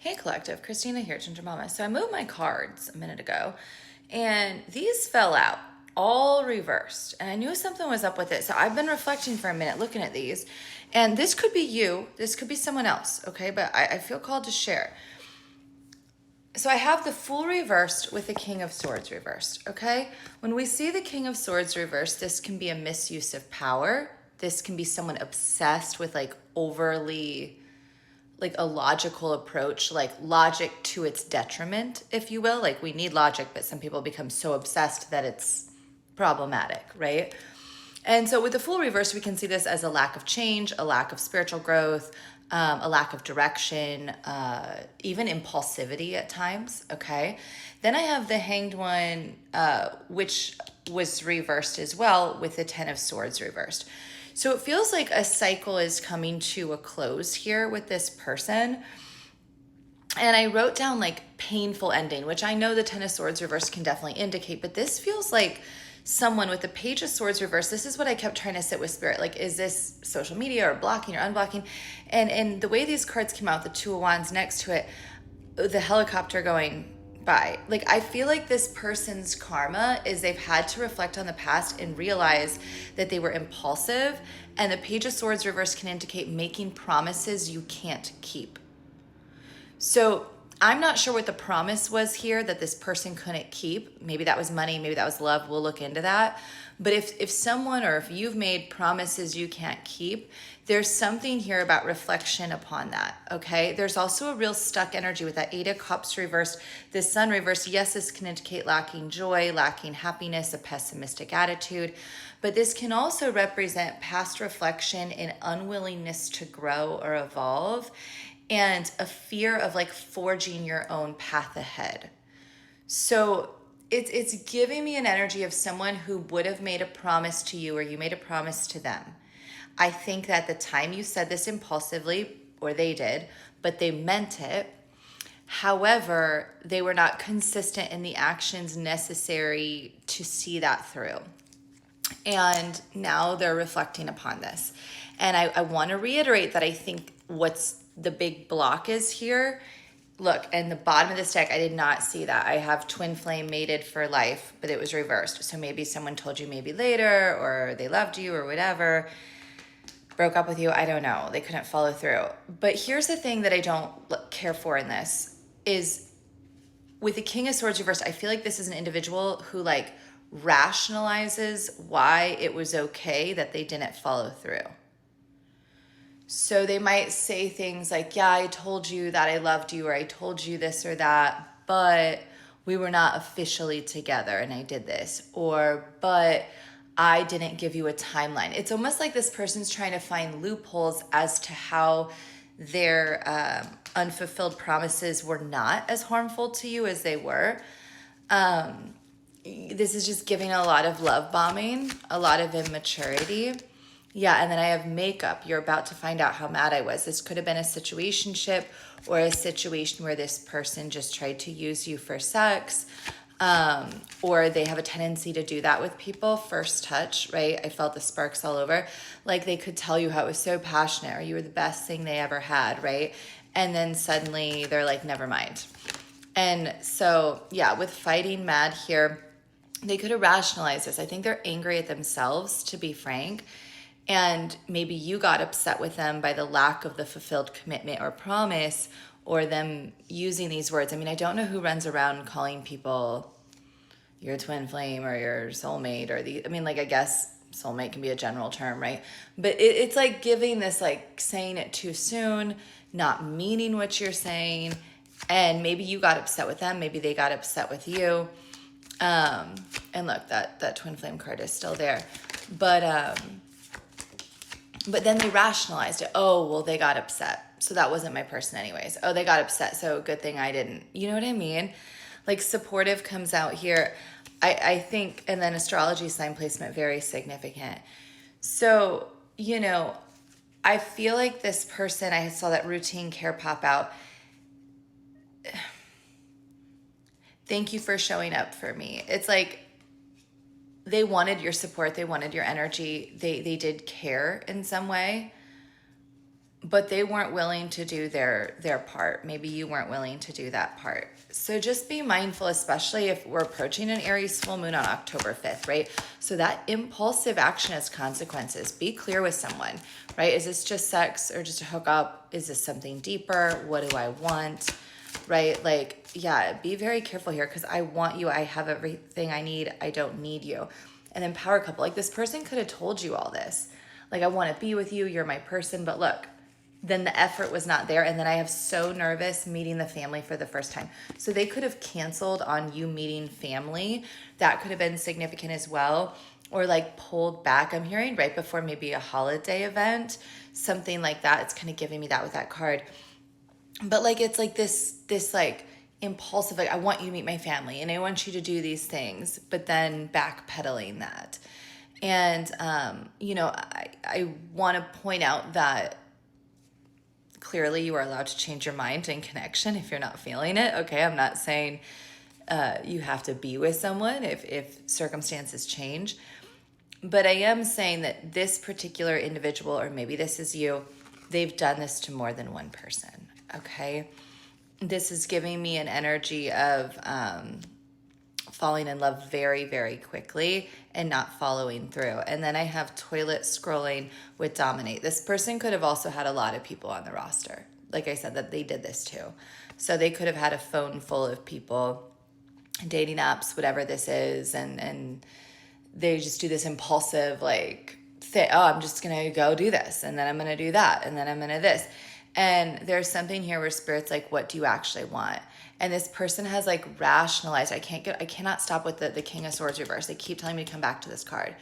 Hey Collective, Christina here, Ginger Mama. So I moved my cards a minute ago and these fell out, all reversed. And I knew something was up with it. So I've been reflecting for a minute looking at these. And this could be you, this could be someone else, okay? But I feel called to share. So I have the Fool reversed with the King of Swords reversed, okay? When we see the King of Swords reversed, this can be a misuse of power. This can be someone obsessed with like overly like a logical approach, like logic to its detriment, if you will. Like we need logic, but some people become so obsessed that it's problematic, right? And so with the Fool reverse, we can see this as a lack of change, a lack of spiritual growth, a lack of direction, even impulsivity at times, okay? Then I have the Hanged One, which was reversed as well with the Ten of Swords reversed. So it feels like a cycle is coming to a close here with this person. And I wrote down like painful ending, which I know the Ten of Swords reversed can definitely indicate, but this feels like someone with the Page of Swords reversed. This is what I kept trying to sit with Spirit. Like, is this social media or blocking or unblocking? And the way these cards came out, the Two of Wands next to it, the helicopter going by. Like, I feel like this person's karma is they've had to reflect on the past and realize that they were impulsive. And the Page of Swords reverse can indicate making promises you can't keep. So I'm not sure what the promise was here that this person couldn't keep. Maybe that was money, maybe that was love. We'll look into that. But if someone or if you've made promises you can't keep, there's something here about reflection upon that, okay? There's also a real stuck energy with that Eight of Cups reversed, the Sun reversed. Yes, this can indicate lacking joy, lacking happiness, a pessimistic attitude. But this can also represent past reflection and unwillingness to grow or evolve, and a fear of like forging your own path ahead. So it's giving me an energy of someone who would have made a promise to you or you made a promise to them. I think that the time you said this impulsively, or they did, but they meant it. However, they were not consistent in the actions necessary to see that through. And now they're reflecting upon this. And I want to reiterate that I think what's the big block is here. Look, and the bottom of this deck, I did not see that. I have twin flame mated for life, but it was reversed. So maybe someone told you maybe later, or they loved you or whatever, broke up with you. I don't know. They couldn't follow through. But here's the thing that I don't care for in this is with the King of Swords reversed, I feel like this is an individual who like rationalizes why it was okay that they didn't follow through. So they might say things like, yeah, I told you that I loved you, or I told you this or that, but we were not officially together and I did this, or, but I didn't give you a timeline. It's almost like this person's trying to find loopholes as to how their unfulfilled promises were not as harmful to you as they were. This is just giving a lot of love bombing, a lot of immaturity. Yeah, and then I have makeup. You're about to find out how mad I was. This could have been a situationship or a situation where this person just tried to use you for sex, or they have a tendency to do that with people. First touch, right? I felt the sparks all over. Like they could tell you how it was so passionate or you were the best thing they ever had, right? And then suddenly they're like, never mind. And so, yeah, with fighting mad here, they could have rationalized this. I think they're angry at themselves, to be frank. And maybe you got upset with them by the lack of the fulfilled commitment or promise, or them using these words. I mean, I don't know who runs around calling people your twin flame or your soulmate or I guess soulmate can be a general term, right? But it's like giving this, like saying it too soon, not meaning what you're saying. And maybe you got upset with them. Maybe they got upset with you. And look, that twin flame card is still there. But then they rationalized it. Oh, well, they got upset. So that wasn't my person anyways. Oh, they got upset. So good thing I didn't. You know what I mean? Like supportive comes out here. I think, and then astrology sign placement, very significant. So, I feel like this person, I saw that routine care pop out. Thank you for showing up for me. It's like, they wanted your support. They wanted your energy. They did care in some way. but they weren't willing to do their part. Maybe you weren't willing to do that part. So just be mindful, especially if we're approaching an Aries full moon on October 5th, right? So that impulsive action has consequences. Be clear with someone, right? Is this just sex or just a hookup? Is this something deeper? What do I want? Right? Like, yeah, be very careful here, because I want you. I have everything I need. I don't need you. And then power couple, like this person could have told you all this. Like, I want to be with you. You're my person. But look, then the effort was not there. And then I have so nervous meeting the family for the first time. So they could have canceled on you meeting family. That could have been significant as well. Or like pulled back. I'm hearing right before maybe a holiday event, something like that. It's kind of giving me that with that card. But like, it's like this like impulsive, like, I want you to meet my family and I want you to do these things, but then backpedaling that. And, I want to point out that clearly you are allowed to change your mind in connection if you're not feeling it. Okay. I'm not saying you have to be with someone if circumstances change, but I am saying that this particular individual, or maybe this is you, they've done this to more than one person. Okay. This is giving me an energy of falling in love very, very quickly and not following through. And then I have toilet scrolling with dominate. This person could have also had a lot of people on the roster. Like I said, that they did this too. So they could have had a phone full of people, dating apps, whatever this is. And they just do this impulsive, like, oh, I'm just going to go do this. And then I'm going to do that. And then I'm going to this. And there's something here where Spirit's like, what do you actually want? And this person has like rationalized. I cannot stop with the King of Swords reverse. They keep telling me to come back to this card.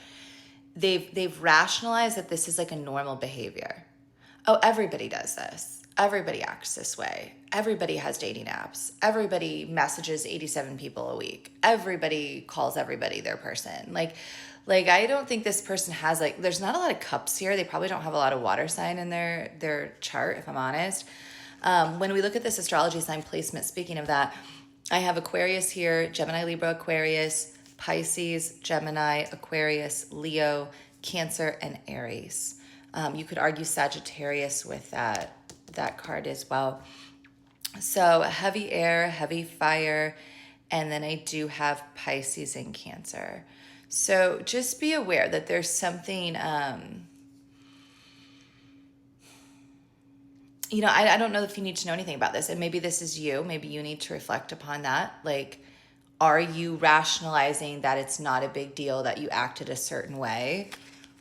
They've rationalized that this is like a normal behavior. Oh, everybody does this. Everybody acts this way. Everybody has dating apps. Everybody messages 87 people a week. Everybody calls everybody their person. Like I don't think this person has like, there's not a lot of cups here. They probably don't have a lot of water sign in their chart, if I'm honest. When we look at this astrology sign placement, speaking of that, I have Aquarius here, Gemini, Libra, Aquarius, Pisces, Gemini, Aquarius, Leo, Cancer, and Aries. You could argue Sagittarius with that card as well. So heavy air, heavy fire, and then I do have Pisces and Cancer. So just be aware that there's something, I don't know if you need to know anything about this, and maybe this is you. Maybe you need to reflect upon that. Like, are you rationalizing that it's not a big deal that you acted a certain way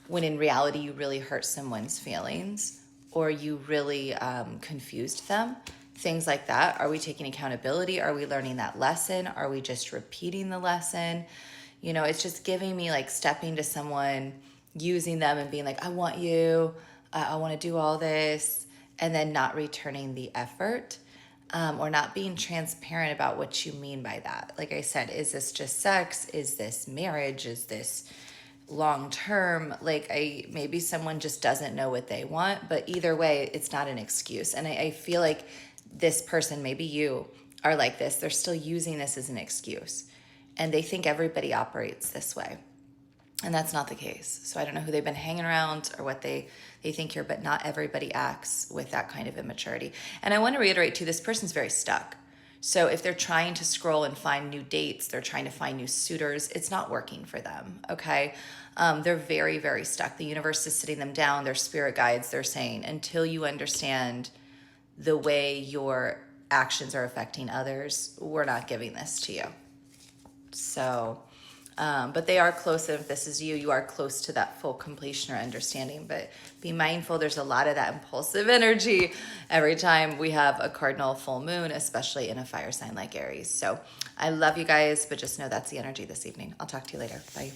when in reality you really hurt someone's feelings, or you really confused them? Things like that. Are we taking accountability? Are we learning that lesson? Are we just repeating the lesson? It's just giving me like stepping to someone, using them and being like, I want you, I want to do all this, and then not returning the effort, or not being transparent about what you mean by that. Like I said, is this just sex? Is this marriage? Is this long term? Like, maybe someone just doesn't know what they want, but either way, it's not an excuse. And I feel like this person, maybe you, are like this. They're still using this as an excuse. And they think everybody operates this way. And that's not the case. So I don't know who they've been hanging around or what they think here, but not everybody acts with that kind of immaturity. And I want to reiterate too, this person's very stuck. So if they're trying to scroll and find new dates, they're trying to find new suitors, it's not working for them, okay? They're very, very stuck. The universe is sitting them down. Their spirit guides, they're saying, until you understand the way your actions are affecting others, we're not giving this to you. So, but they are close. If this is you, you are close to that full completion or understanding. But be mindful, there's a lot of that impulsive energy every time we have a cardinal full moon, especially in a fire sign like Aries. So I love you guys, but just know that's the energy this evening. I'll talk to you later. Bye.